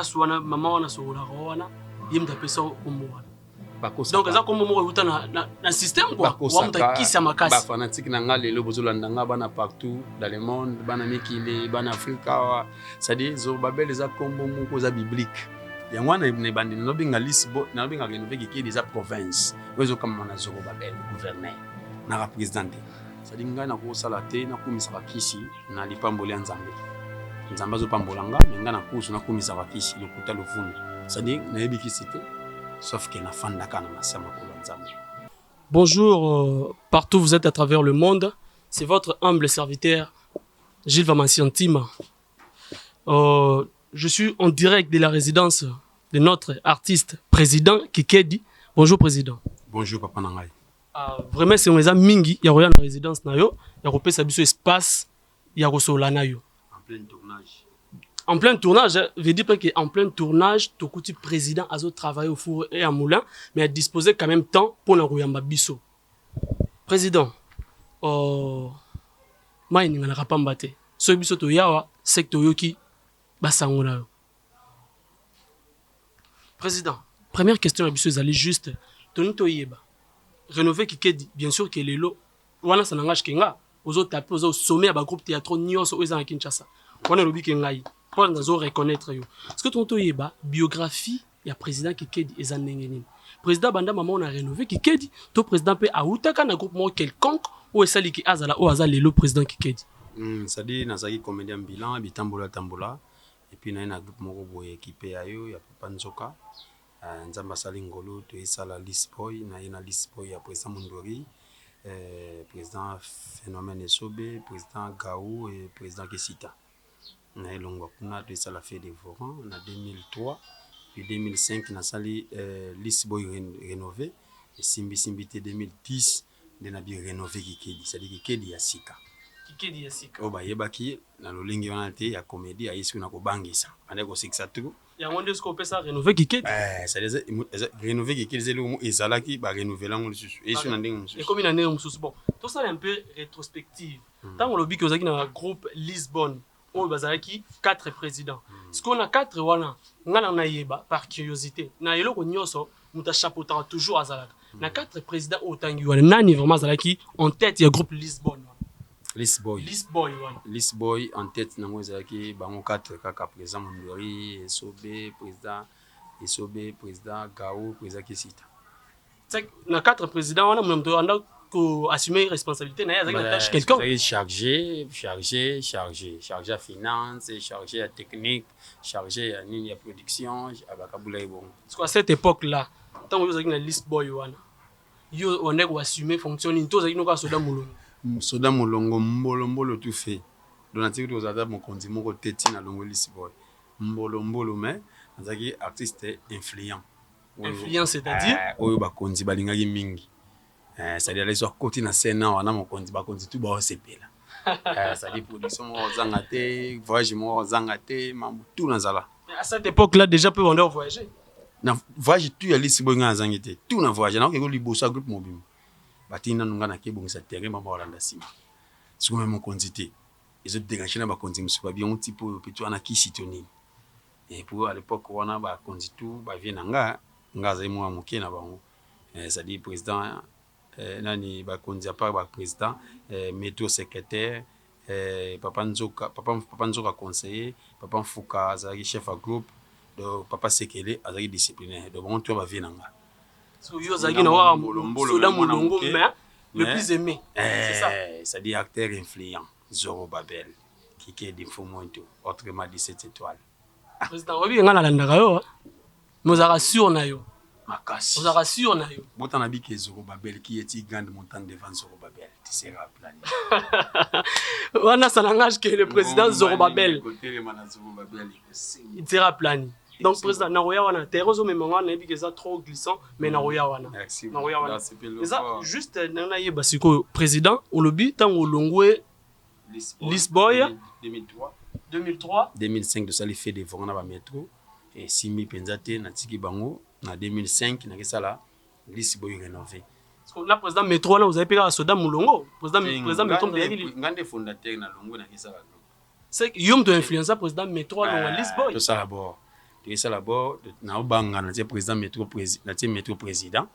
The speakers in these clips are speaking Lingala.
place wana maman wana sola wana yemta pesa kombo wana bakosa donc ça comme mo uta na système quoi wa muta kisa makasi ba fanatique na nga lelo bozolanda nga bana partout dans le monde bana mikili bana Afrika c'est-à-dire Zorobabel za kombo moko za biblique yango na ne bandi no binga Lisbo na binga renové qui des province wezo comme na Zorobabel gouverneur na président c'est-à-dire nga na ko sala te na komisa bakisi na lipamboli nzambe nzambe zo pambolanga nga na kusu na komisa bakisi lokuta lovuni c'est-à-dire na yebikisi te sauf que na fandaka na masama ko nzambe. Bonjour, partout vous êtes à travers le monde, c'est votre humble serviteur Gilles Vamassiantima. Je suis en direct de la résidence de notre artiste président Kikedi. Bonjour président. Bonjour papa Nangai. Vraiment c'est un mingi ya roya na résidence na yo, ya kopesa biso espace ya kosola na yo. En plein tournage. En plein tournage, veut dire que en plein tournage, Tokuti président a travaillé au four et à moulin, mais a disposé quand même temps pour la royamba biso. Président, mai ni ngana kapambate. So biso to yawa secteur yoki basangona yo. Président, première question à biso ezali juste toni to yeba. Rénover Kikedi, bien sûr que lelo wana sanangage kenga, ozo taper ozo sommet à ba groupe théâtre nyonso oza na Kinshasa. Wana lobi kengai. Pour nous reconnaître yo. Est-ce que ton yeba biographie ya président Kikedi ezanengeni. Président banda maman on a rénové Kikedi, to président pe autaka na groupe mo quelconque ou esali ki azala o azala le président Kikedi. Ça dit nazaki comédien bilan bitambola tambola et puis na groupe moko boye équipé ayo ya papa Nzoka. Nzamba sali ngolo to esala Lisboy na yena Lisboy ya président Mundori. Président Phénomène Esobe, président Gaou et président Kesita. Na elongwa kuna to esala fait des vorants en 2003 puis 2005 na sali Lisboy rénové et simbi 2010 de na bi rénové Kikedi c'est-à-dire Kikedi ya sika o ba yebaki na lolingi wana te ya comédie ya yesu na ko bangisa ande ko siksa tu ya ngonde sko pesa rénové Kikedi c'est-à-dire rénové Kikedi zelo mu ezalaki ba renouveler ngo lisusu yesu na ndenge mususu et comme na ndenge mususu bon tout ça un peu rétrospective tant on lobi que ozaki na groupe Lisbonne on bazalaki 4 présidents. Ce qu'on a 4 wana ngana na yeba par curiosité. Na eloko nyonso muta chapeautera toujours azalaka. Na 4 présidents otangi wana nani vraiment azalaki en tête ya groupe Lisbonne. Lisboy en tête nango ezalaki bango 4 kaka président Mondori, Esobe, président Gao, président Kesita. C'est na 4 présidents wana mumto anda ko assumer responsabilité na yazaki na tâche quelqu'un chargé à finance, chargé à technique, chargé à nini ya production abakabula bon. Parce qu'à cette époque là tant que yazaki na list boy wana yo on est ko assumer fonction ni to yazaki no ka soda mulongo mbolo tout fait donati to zata mon konzi moko teti na longo list boy mbolo mais yazaki artiste influent c'est-à-dire oyo bakonzi balingaki mingi. C'est-à-dire les autres côtés na scène on a mon konzi ba konzi tout ba sepela c'est-à-dire production mo zangate voyage mo zangate mambo tout nazala. À cette époque là déjà peut on voyager na voyage tout ya Lisboy nga zangite tout na voyage na ko libosa groupe mobile batina nunga na kebongisa terrain mamba olanda sima siko même mon konzi te ils ont dégagé na ba konzi musuba bien un petit peu petit wana kisitoni et pour à l'époque on a ba konzi tout ba vient nga za mo amoke na bango c'est-à-dire président nani bakonzi à part ba président météo secrétaire papa Nzoka conseiller papa Mfuka azaki chef à groupe donc papa Sekele azaki disciplinaire donc on va venir nga so yo zaki na wa soda mulongo mais le plus aimé c'est ça c'est-à-dire acteur influent Zorobabel Kikedi Fumonto autrement 17 étoiles président obi nga na landaka yo nous rassure na yo makasi on rassure na yo botana biki Zorobabel qui est grande montagne devant Zorobabel tu seras plané wana sanangage que le président Zorobabel il sera plané donc président na roya wana terrozo même wana biki ça trop glissant mais na roya wana na roya wana ça juste na yeba siko président olobi tango longwe Lisboy 2003 2005 de ça il fait des vents na ba métro et simi penzate na tiki bango en 2005 na kesala Lisboy rénové. Parce que là président métro là vous avez payé à soda mulongo président métro de ngande fondateur na longo na kesala. C'est yom to influencer président métro là à Lisboy. To ça d'abord. et ça d'abord na obanga na président métro président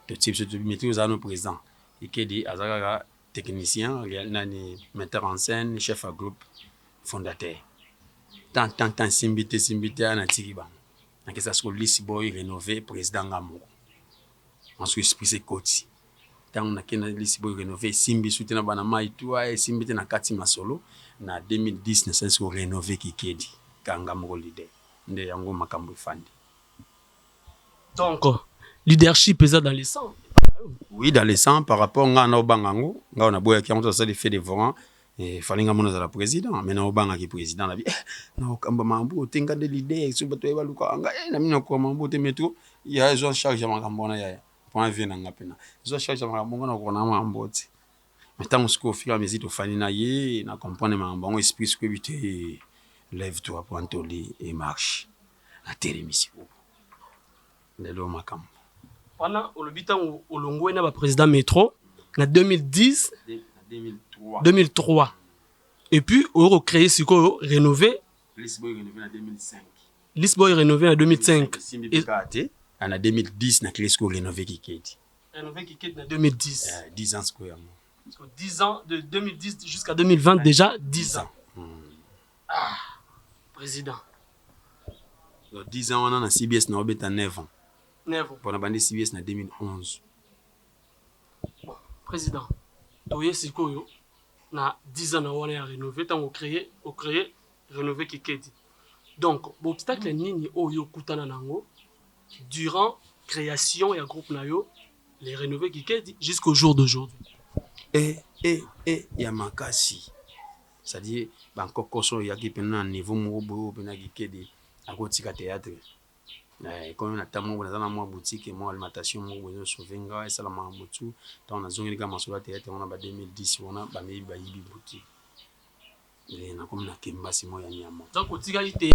de type ce métro za président et qui dit azaka technicien nani metteur en scène chef à groupe fondateur tant simbité na tikiba na que ça soit Lisi Boy rénové président ngamo ensuite esprit c'est koti tant na kena Lisi Boy rénové simbi soutena bana mai toi et simbité na kati masolo na 2010 na sense ko rénové kikedi kanga moko leader nde yango makambo fandi donc leadership est dans les sangs. Oui, dans les sangs par rapport à Obangango, on a beau qui ont ça des faits dévorants et fallait ngamo na président mais na Obanga qui président la vie na kamba mambo tenga de l'idée sur bato eba luka anga na mina ko mambo te métro il y a ils ont charge makambo na ya point vient na ngapena ils ont charge makambo na ko na mambo te mais tant que fika mais to fani na ye na comprendre mambo esprit ce que bité lève-toi prends ton lit et marche la télémission le lo makambo pendant au bitan au longo na ba président métro na 2010 2003 et puis on a créé ce qu'on rénové Lisi Boy rénové en 2005 Lisi Boy rénové en 2005 et en 2010 na créé ce qu'on rénové qui rénové qui en 2010 10 ans ce qu'on 10 ans de 2010 jusqu'à 2020 déjà 10 ans ah président 10 ans on a CBS na obeta 9 ans 9 ans pour na bandi CBS na 2011 bon président toye sikoyo na 10 ans na wana ya rénové tant au créer rénové kikedi donc obstacle nini oyo kutana nango durant création ya groupe na yo les rénové kikedi jusqu'au jour d'aujourd'hui ya makasi c'est-à-dire banko koso ya ki pena niveau mo pena kikedi akotika théâtre comme na tamo na zana mo boutique mo alimentation mo bozo sovenga et ça la mambutu tant na zongi kama sur théâtre on a ba 2010 on a ba mebi ba yibi boutique et na comme na kemba simo ya nyama donc otika ite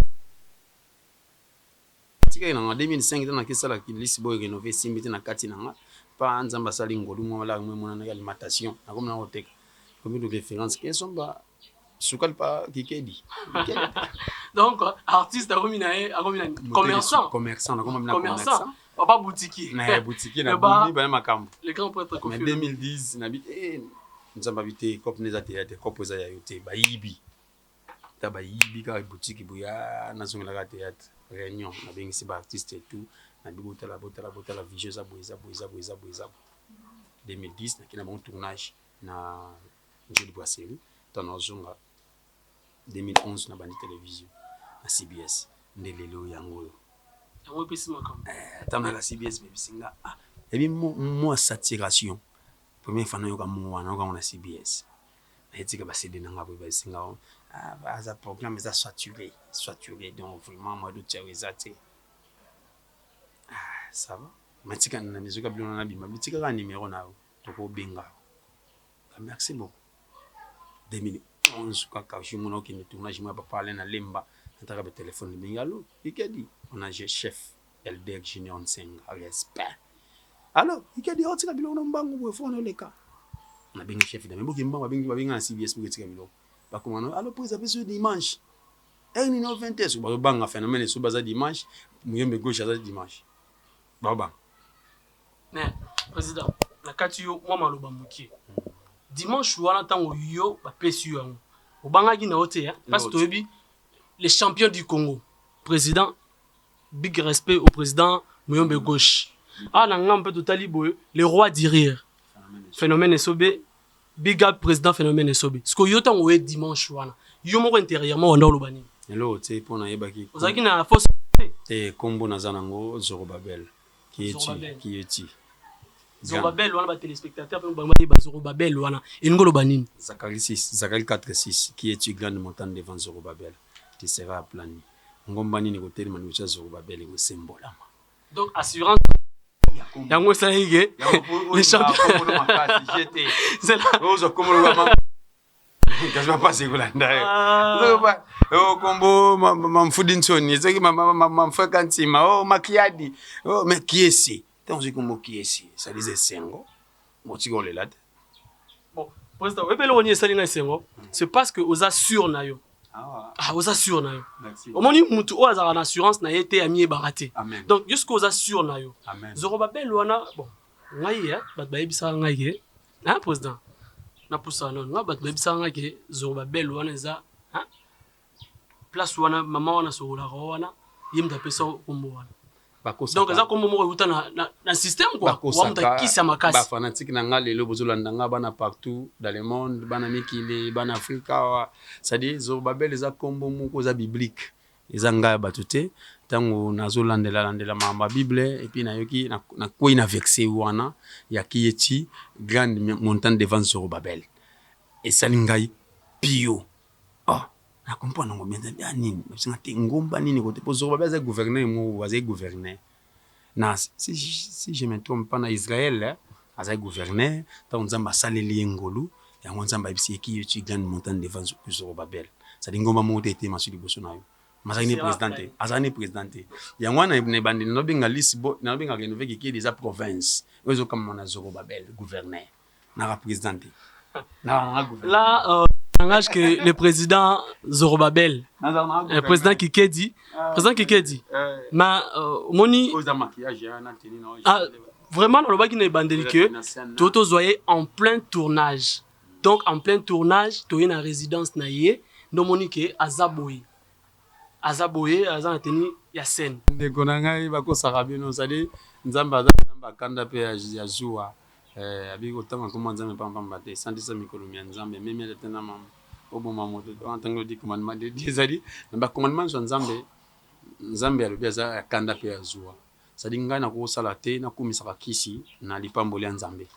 tika na 2005 dans que ça la Lisi Boy rénové simbité na kati na pa nzamba sali ngolu mo la mo na alimentation na comme na hoteka comme de référence qui sont ba sukal pa kikedi donc artiste commerçant na comme commerçant papa boutique na boutique na buni ba makambo les grands prêtres mais 2010 na bi nzamba bité cop neza théâtre cop za ya yote ba yibi ta ba yibi ka boutique buya na zonga la théâtre réunion na bengisi ba artiste et tout na bi botala vision za boeza 2010 na kina bon tournage na Njoli Boisserie tana zonga 2011 na bandi télévision na CBS ndelelo yango yango pesi makambo tana la CBS baby singa et bien moi saturation première fois na yoka mo wana yoka na CBS na etika ba CD na ngabo ba singa baza programme za saturé donc vraiment moi de tiaweza te ça va matika na mizuka bilona na bima bitika ka numéro na to ko benga merci beaucoup 2011 kaka shimono qui ne tournage moi pas parler na lemba nataka ba téléphone bingalo ikedi on a chef LDR Junior Nsenga respect alors ikedi otika bilona mbangu bo fona leka na bengi chef de mboki mbangu babinga na CBS pour tika biloko ba komano alors pour ça ce dimanche ni no 20 ba banga phénomène so baza dimanche muyembe gauche za dimanche baba mais président la kati yo moi maloba muki dimanche wana tango yo ba pesi yo obangaki na hote parce que toyebi les champions du Congo président big respect au président Muyombe gauche na ngampe totali boyo le roi du rire phénomène Esobe big up président phénomène Esobe ce que yo tango dimanche wana yo moko intérieurement onda lobani hello te pona yebaki ozaki na force kombo na zanango Zorobabel qui est Zorobabel wana ba téléspectateurs pe ba ba Zorobabel wana engolo banini Zakari 46 qui est grande montagne devant Zorobabel tu seras aplani ngombani ni kotelema ni ucha Zorobabel ko sembolama donc assurance yango ça yige les champions c'est là ozo komolo ba Gasma passer kolanda kombo mamfudintsoni ezaki mamfakantima makiadi mais qui est c'est donc c'est comme qui est ça disait sengo motiko le lade bon président epelo oni esali na sengo c'est parce que oza sûr na yo Ah, oza sûr na yo. Merci. Omoni mutu o azala na assurance na yete ami baraté. Amen. Donc jusqu'à oza sûr na yo. Amen. Zorobabel wana bon, ngai bat bayebisa ngai ke, hein président. Na poussa non, nga bat bayebisa ngai ke Zorobabel wana eza, hein? Place wana mama wana sokola wana, yemda pesa kombo wana. Donc eza kombo moko euta na système quoi. Wa muta kisa makasi. Ba fanatique na nga lelo bozolanda nga bana partout dans le monde, bana mikili, bana Afrika, c'est-à-dire Zorobabel eza kombo moko eza biblique. Eza nga bato te tango nazolandela mama Bible et puis nayoki na ko ina vexé wana ya kieti grande montagne devant Zorobabel. Et ça ngai pio. Oh, na comprendre ngo bien nini. Singa te ngomba nini côté pour Zorobabel za gouverner mo waze gouverner. Na si je me trompe pas na Israël, aza gouverner, tant nzamba saleli ngolu, ya nzamba bisi kieti grande montagne devant Zorobabel. Ça ngomba mo te masuli boso na yo. Mazani présidente, azani présidente. Ya mwana ne bandi no benga Lisbo, na benga rénover qui déjà province. Ozo comme mon Zorobabel gouverneur. Na présidente. Là langage que le président Zorobabel, le président Kikedi, mais moni vraiment le baki ne bandi que toto zoye en plein tournage. Donc en plein tournage, to na résidence na yé, no moni ke azaboyi. Azaboye aza na teni ya scène ndeko na ngai bakosaka bino sali nzamba kanda pe ya joua abi kotanga koma nzambe pamba te sandisa mikolo ya nzambe meme ya tena mama oboma moto en tango di commandement de Dieu sali na commandement so nzambe alobi aza kanda pe ya joua sali ngai na ko sala te na kumisaka kisi na lipamboli ya nzambe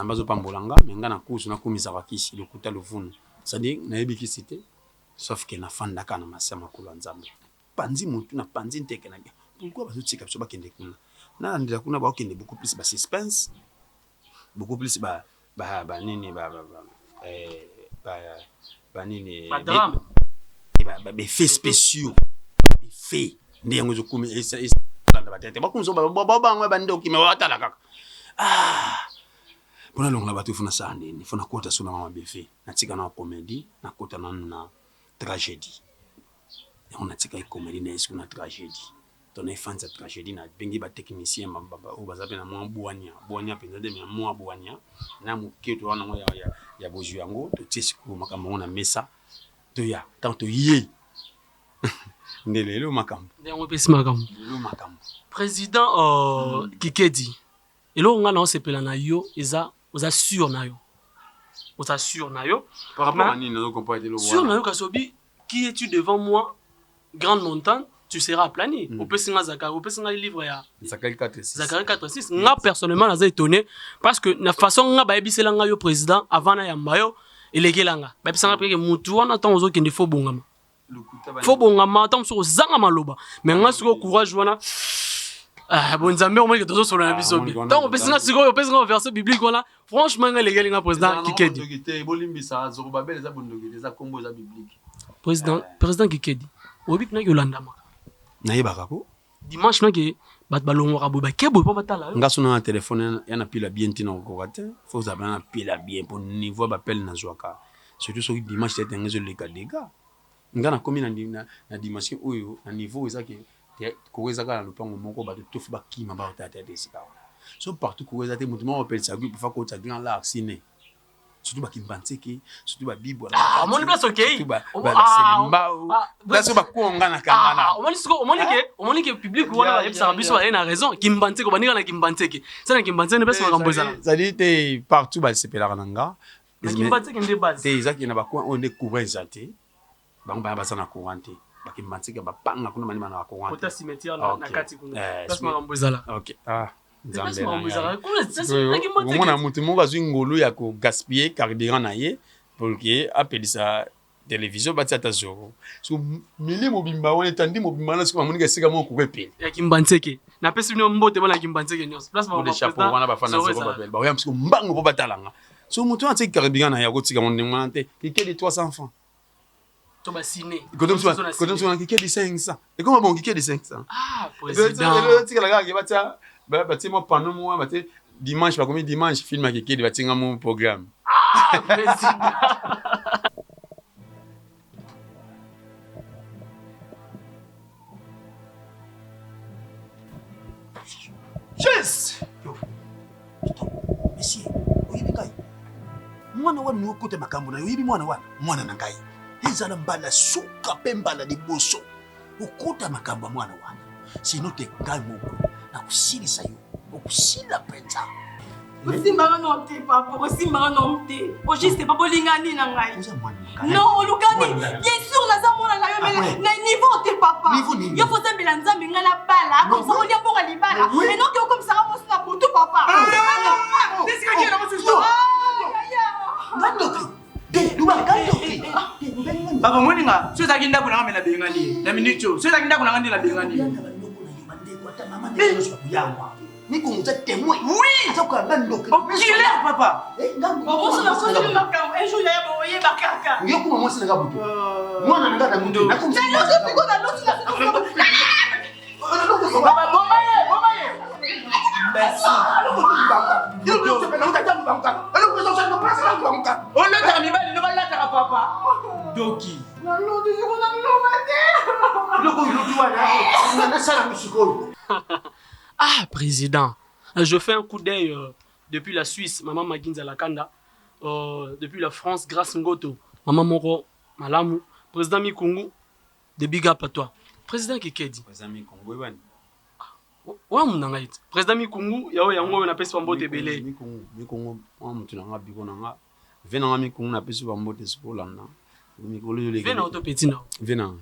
azo pambolanga menga na kusu na kumisaka kisi lokuta lovunu sali na yebi kisi te. Sauf que na fanda kana masama kula nzambe panzi mutu na panzi nteke na pourquoi bazotika biso bakende kuna na ndila kuna bakende beaucoup plus ba suspense beaucoup plus ba nini nini ba faits spéciaux faits ndiye zo kumi esa ba tete bakunzo ba bandoki me watala kaka bona longa batu funa sande ni funa kota suna mama befe na tika na comédie na kota na tragédie. Et on a tika comédie na esku na tragédie. Ton fans de tragédie na bengi ba technicien baba o bazape na mwa boania penza de mwa boania na muketo wana ya boju yango to tsiko makambo na mesa to ya tanto yé ndelelo makambo ndengo pesi makambo président Kikedi elo nga na sepela na yo eza oza sûr na yo. Oza sûr na yo par rapport à nini sûr na yo kasobi qui es-tu devant moi grande montagne tu seras aplani. Au peut singa livre ya Zacharie 4:6 nga personnellement naza étonné parce que na façon nga ba ebisela nga yo président avant na yamba yo elekelanga ba ebisanga pe ke mutu wana tant ozo kende fo bongama tant so zanga maloba mais nga siko courage wana bon nzambe au moins que tozo solo na biso bi tant opesinga siko opesinga verset biblique wana franchement nga lekelinga président Kikedi bolimbisa Zorobabel eza bondokete eza kombo eza biblique président Kikedi obi na yolandama na yebaka ko dimanche na ke bat balongora bo ba kebo pa batala nga sona na téléphone ya na pila bien tina ko kate faut ça na pila bien pour niveau ba appel na zwaka surtout so dimanche c'était ngezo leka dega nga na komi na dimanche oyo na niveau ezaki ko ezaka na lupango moko ba to fu ba kima ba tata desika so partout ko ezate mutu mo appel sa groupe fa ko ta grand la ciné surtout ba kimbantseki surtout ba bibo moni place okay ba selimba place ba konga na kangana omoni ke public wana ba yebisa biso ba na raison kimbantseki baninga na kimbantseki ça na kimbantseki ne pesa makambo ezala ça dit te partout ba sepela nanga na kimbantseki nde base te ezaki na ba coin on est courant ezate bango ba sana courant te ba kimbantseki ba panga kuna mani na courant kota cimetière na kati kuna pesa makambo ezala OK nzambe na mutu moko azwi ngolu ya ko gaspiller carburant na ye pour que apelisa télévision batia ta zoro so mili mobimba wana tandi mobimba na siko mamonika sika moko kwepela ya kimbantseki na pesi bino mbote bana kimbantseki nyos place ba de chapeau wana ba fana zoro babel ba yam siko mbango po batalanga so mutu na tiki carburant na ya ko tika monde ngante kike de 300 francs to ba ciné kotem so kike de 500 et comment bon kike de 500 président tika la ga batia bati mo pano mo bati dimanche ba komi dimanche film akiki de batinga mo programme président Yes. Monsieur, oyibi kai. Mwana wana ni okote makambo na oyibi mwana wana. Mwana na ngai. Ezala mbala suka pembala liboso. Okota makambo mwana wana. Sino te ngai moko na kusilisa yo. Okusila penza. Osimba no te papa, osimba no te. O juste pas bolingani na ngai. Oza mwana ngai. Non, olukani. Bien sûr na zamona na yo mais na niveau te papa. Yo faut zambela nzambe ngala bala, comme ça on dit bonga libala. Et non que comme ça on se na butu papa. Qu'est-ce que tu as reçu ça? Gandoki. Duba gandoki. Papa moninga, so zakinda kuna ngamela bengani. Na minicho, so zakinda kuna ngandela bengani. Niko mza témoin. Oui. Azoka gandoki. Killer papa. Bon, ça c'est le makam. Un jour ya boye bakaka. Yo kuma mwasi nga butu. Mwana nga na mundo. Mais non, je suis dans l'autre là. Papa bomaye. Merci. On le termine, il ne va pas la papa. Doki. Ah, président, je fais un coup d'œil depuis la Suisse, maman Maginza Lakanda, depuis la France, grâce Ngoto, maman Moro, Malamu, président Mikungu, de big up à toi. Président Kikedi. Président Mikungu, Evan. Ouais, mon angaït. Président Mikungu, yao yango na pesi pambote belé. Mikungu, on mutu nanga biko nanga. Venanga Mikungu na pesi pambote skolanda. Mikolo le. Vena auto petit na. Vena.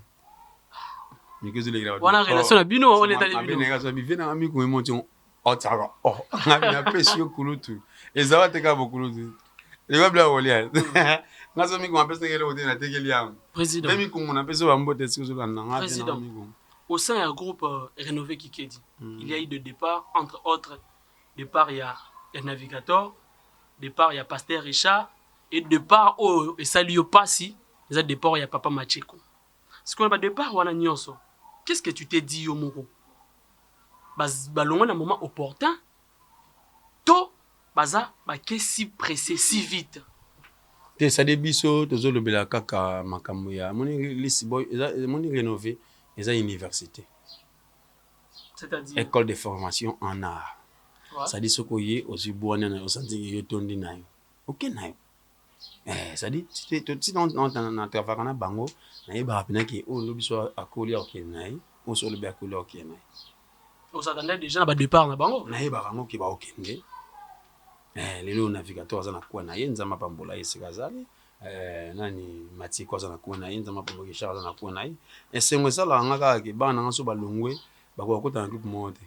Mikozo le. Wana relation na bino, on est allé bino. Abene gaso bi vena Mikungu monti o tsaka. Oh, ngabi na pesi yo kulutu. Ezawa teka bokulutu. Le bla wolia. Ngaso Mikungu pesi ngelo wote na tekeli yango. Président. Mikungu na pesi pambote skolanda nga. Président. Au sein du groupe Rénové Kikedi, il y a eu des départs, entre autres, départ il y a Navigator, départ il y a Pasteur Richard, et départ au Salio Passi, et départ il y a Papa Macheko. Ce qu'on a départ, on a Nyonso. Qu'est-ce que tu t'es dit, Yomoro? Balongo un moment opportun, to, baza, qu'est si pressé, si vite. Te sa debiso, tozo le bela kaka makamuya, moni lisi boy, moni rénové. Les universités. C'est-à-dire école de formation en art. Ouais. Ça dit ce qu'on y est aussi bon au sens où tondi nayo. OK nayo. Ça dit si on travaille na bango, na yeba rapina ki o lobi so akoli OK nayo, o so lobi akoli OK nayo. On s'attendait déjà à départ na bango. Na yeba bango ki ba OK nge. Lelo navigateur za na kwa na yenza mapambola yesikazali. Nani mati kwa na kuona yenza mapombo ke charles na kuona yi esengo sala ngaka ke bana ngaso balongwe bakwa kota na groupe mote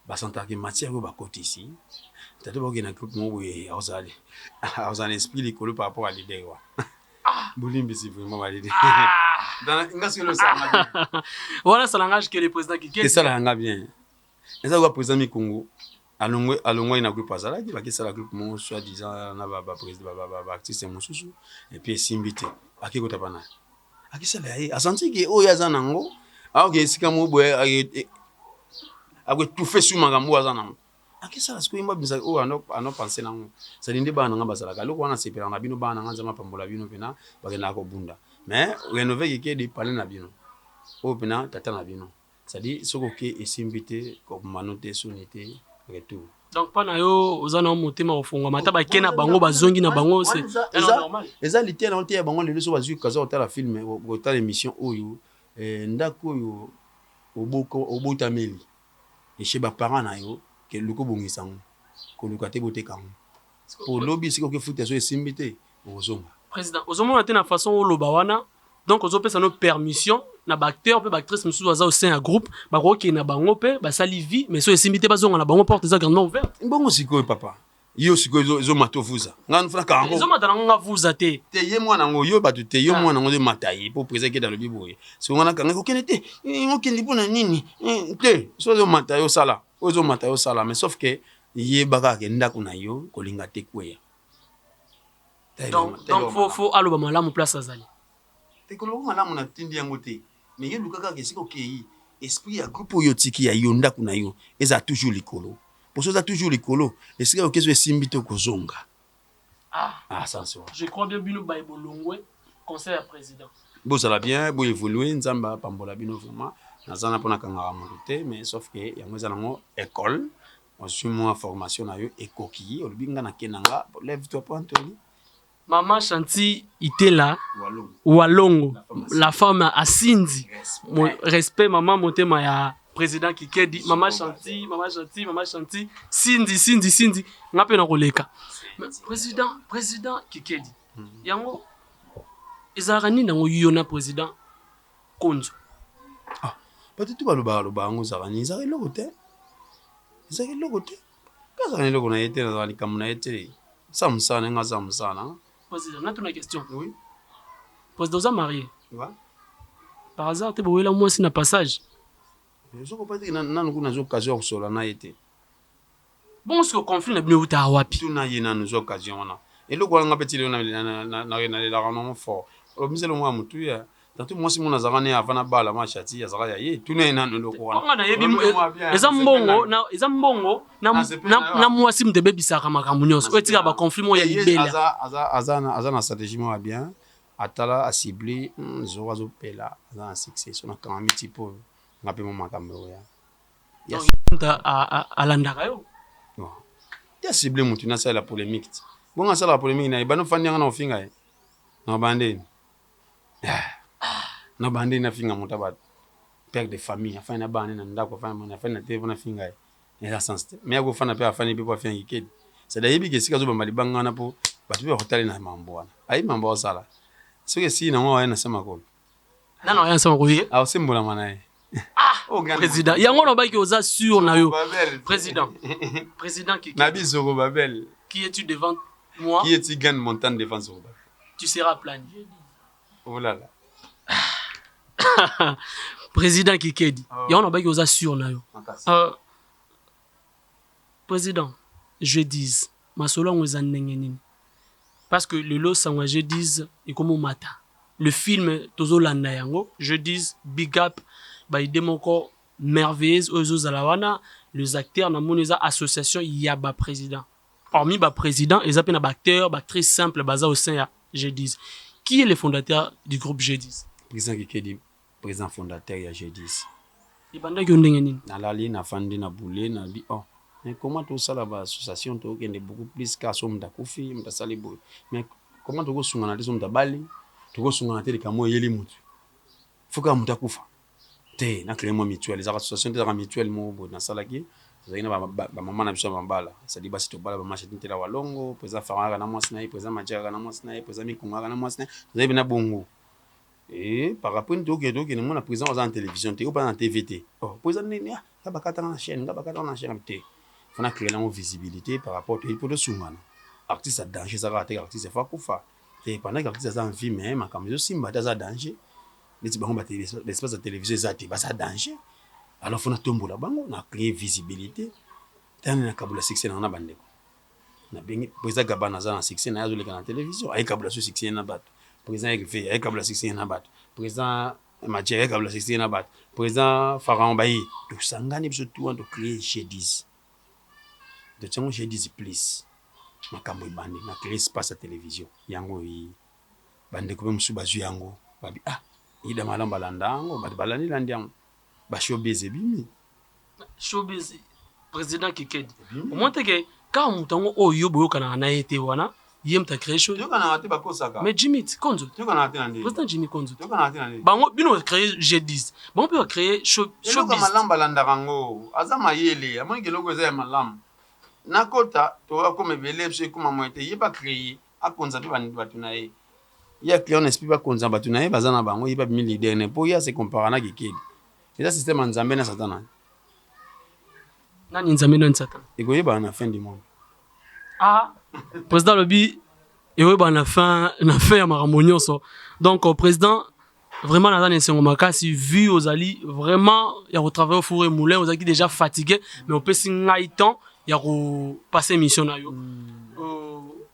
basanta ke mati ko bakoti ici tatu ba ke na groupe mo we ausali ausali esprit likolo par rapport à l'idée wa bulimbi si vraiment validé dans ngaso le ça voilà ça langage que le président qui c'est ça la nga bien ça va président Mikungu alongwe na groupe azala ki bakisa la groupe mo soit disant na ba président ba artiste mususu et puis simbité akiko tapana akisa la yi asanti ki o ya zanango aoke sika mo boye akwe tout fait sur makambo azanango akisa la sikoimba bisa o ano penser nango ça dinde ba nanga basala ka loko wana sepela na bino ba nanga nzama pambola bino pena bakena ko bunda mais rénover ki de parler na bino o pena tata na bino ça dit soko ke esimbité ko manote sonité. Donc pas na yo ozana motema ofunga mata ba kena bango bazongi na bango c'est normal. Eza lité na onte ya bango lelo so bazui kaza otala film otala émission oyo ndako oyo obotameli et chez ba parents na yo ke luko bongisango ko lukate botekango pour lobby siko ke futa so esimbité ozonga. Président ozomona te na façon o loba wana donc ozopesa no permission na acteur pe actrice mususu aza au sein ya groupe bakoki na bango pe basali vie mais so esimbi te bazonga na bango porte eza grandement ouverte. Mbongo sikoyo papa yo sikoyo zo matofuza ngana funa kango zo matana nga vuza te te ye mwana ngo yo batu te yo mwana ngo de matayi pour présenter dans le biboye so ngana kanga ko kenete ngo kendi pona nini te so zo matayo sala ozo matayo sala mais sauf que ye baka ke ndako na yo kolinga te kweya donc faut aloba malamu place azali te kolonga malamu na tindi yango te mais ye lukaka ke siko kei esprit ya groupe yo tiki ya yo ndako na yo eza toujours likolo pour ça toujours likolo esika okezo esimbito kozonga ça c'est je crois bien bino Bible longwe conseil à président bo ça la bien bo évoluer nzamba pambola bino vraiment nazana pona kanga monté mais sauf que yango eza nango école suis moi formation na yo ekoki olobi nga na kenanga lève-toi pour Anthony. Maman Chanty Itela Walongo, la femme à Cindy. Respect maman motema ya président Kikedi, maman Chanty, Cindy, ngape na koleka. Président Kikedi. Yango ezarani na yona président Konzo. Ah, peut-être baloba ngo zarani zari logote. Zari logote. Kaza ni logo na yete na zali kamuna yete. Samsana nga samsana. Président, on a une question. Oui. Président, vous êtes marié. Ouais. Par hasard, tu es là, moi, c'est un passage. Je ne sais pas si tu as une occasion sur la été. Bon, ce conflit n'est pas à Wapi. Tu n'as une occasion. Et le gouvernement petit la rend fort. Le ministre de moi, tanto moi si mon azarane avana bala machati yazara ye tune na ndo ko wana ezambongo na mwasi mdebe bisaka makambo nyonso etika ba conflit mo ya libela azana stratégie mo bien atala a ciblé zoazo pela azana succès on a quand même tipo ngape mo makambo ya yes alandaka yo ya ciblé mutu na sala polémique bonga sala polémique na ibano fanyanga na ofinga na bandeni na bande na finga motaba père de famille afin na bande na ndako afin na afin na téléphone finga ya sens mais ya go fana pe afin pe afin yikedi c'est d'ailleurs que sika zo ba mali bangana po batu be hotel na mambo wana ai mambo sala so que si na ngo na sema ko na ya sema ko ye a sembola mana président yango no ba ki oza sûr na yo président qui na bizoro babel qui es-tu devant moi qui est-tu gagne montagne devant Zoro tu seras plané. Oh là là. Président Kikedi. Il y a un qui osa sûr na yo. Président, je dis, ma solo on nini. Parce que le lot sangwa je dis et comme mata. Le film tozo landa yango, je dis big up by demoko merveilleuse ozo zalawana, les acteurs na moneza association yaba président. Hormis ba président, ils appellent ba acteur, ba actrice simple baza au sein ya je dis. Qui est le fondateur du groupe G10? Président Kikedi, président fondateur ya G10. Il banda ki ndenge nini? Na lali na fandi na boulé na bi oh. Mais comment tout ça là bas association to kende beaucoup plus ka so mda kofi mda sali boy. Mais comment to go sunga na teso mda bali? To go sunga na tele kamo yeli mutu. Fuka mda kufa. Te na créer mo mutuelle, les associations de mutuelle mo bo na salaki. Zayina ba mama na biso mambala. Sadi basi to bala ba marché tintela walongo, président Faranga na mwasi na président Majaga na mwasi na président Mikunga na mwasi na. Zayi na bongo. Et par rapport à tout ce qui est mon président en télévision, tu es pas en TVT. Oh, président, il y a pas de chaîne, il y a pas de chaîne. Il faut créer la visibilité par rapport à tout le monde. Artiste a danger, ça va être artiste, il faut qu'on fasse. Et pendant que l'artiste a envie même, quand même, aussi, il y a danger. L'espace de télévision, il y a danger. Alors, il faut tomber là-bas, on a créé visibilité. Tant que Kabula succès dans la bande. Na bien, président Gabana a succès dans la télévision, avec Kabula succès dans la bande. Président Egfe, avec Kabula succès dans la bande. Président Mathieu, avec Kabula succès dans la bande. Président Pharaon Bayi, tout ça, on a besoin de créer G10. De tiens G10 plus. Ma kambo bande, na créer espace à télévision. Yango yi bande ko musu bazu yango. Babi ida malamba landango, badi balani landiango. Ba showbiz bimi. Showbiz président Kikedi. Au moins que quand mutango oyo boyoka na été wana, yem ta créer show. Mais Jimmy Konzo. Président Jimmy Konzo. Bango bino créer G10. Bango peut créer showbiz. Malamba landango. Azama yele, amangi logo za malamba. Nakota to comme belebse kuma moite yeba créer akonza pe batu na ye. Ya client esprit ba konza batu na ye bazana bango yeba mi leader ne po ya se compara na Kikedi. Et ça système nzambe na satana. Nani nzambe na satana? Egoyeba na fin du monde. Président Lobi egoyeba na fin ya makambo nyonso. Donc président vraiment na dans sengo makasi vu aux ali vraiment ya retravailler au four et moulin aux qui déjà fatigué mais on peut singai temps ya passer mission na yo.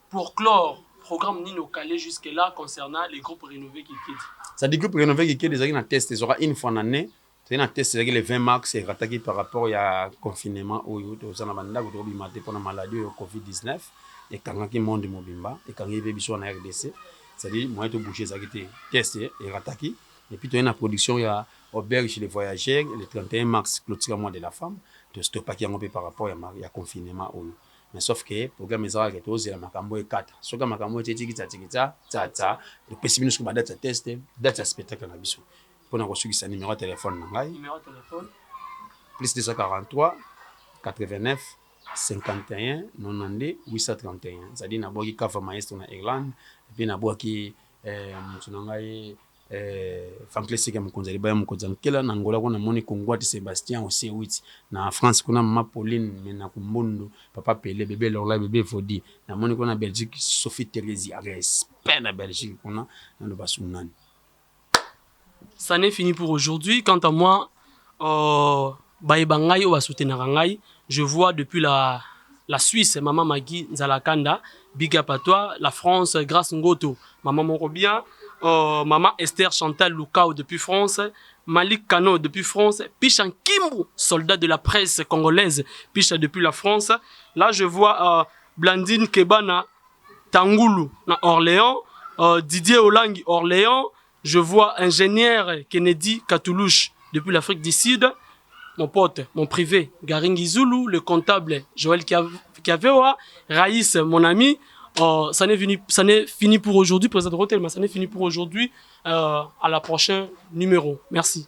Pour clore programme Nino Calais jusque là concernant les groupes rénovés Kikedi. Ça dit groupe rénové Kikedi déjà na test ils aura une fois en année. C'est un test le 20 mars c'est attaqué par rapport au confinement au ça na banda ko bi maté pour la maladie au Covid-19 et quand qui monde mobimba et quand il y biso na RDC c'est-à-dire moi to boucher ça qui était testé et attaqué et puis tu as une production il y a auberge chez les voyageurs le 31 mars clôture mois de la femme tostopaki yango mpe par rapport ya confinement oyo. Mais sauf que programme ezalaka tozela makambo ekata soki makambo etikitsa tsa topesi bino soki badate ya test date ya spectacle na biso mpona kosukisa numéro ya telefone na ngai plus 243 89 51 92 831 c'est-à-dire nabwaki Kava Maestro na Irlande epuis nabwaki motu na ngai Franklin Sika mokonzi alibaya mokonzi ankela na Angola kuna moni Kongwati Sébastien aussi witi na France kuna mama Pauline mena kumbundu papa Pelé bébé Lorla bébé Fodi na moni kuna Belgique Sophie Thérèse respect na Belgique kuna na basunani. Ça n'est fini pour aujourd'hui. Quant à moi, Baïbangaï ou Basutenarangaï, je vois depuis la Suisse, Maman Magui Nzalakanda, big up à toi, la France, Grâce Ngoto, Maman Morobien, Maman Esther Chantal Lukao depuis France, Malik Kano depuis France, Pichan Kimbu, soldat de la presse congolaise, Picha depuis la France. Là, je vois Blandine Kebana Tangoulou, na Orléans, Didier Olangi, Orléans. Je vois ingénieur Kennedy Katoulouche depuis l'Afrique du Sud. Mon pote, mon privé, Garingi Zulu, le comptable Joël Kiavewa, Raïs, mon ami. Ça n'est fini pour aujourd'hui, président Rotelma, ça n'est fini pour aujourd'hui. À la prochaine numéro. Merci.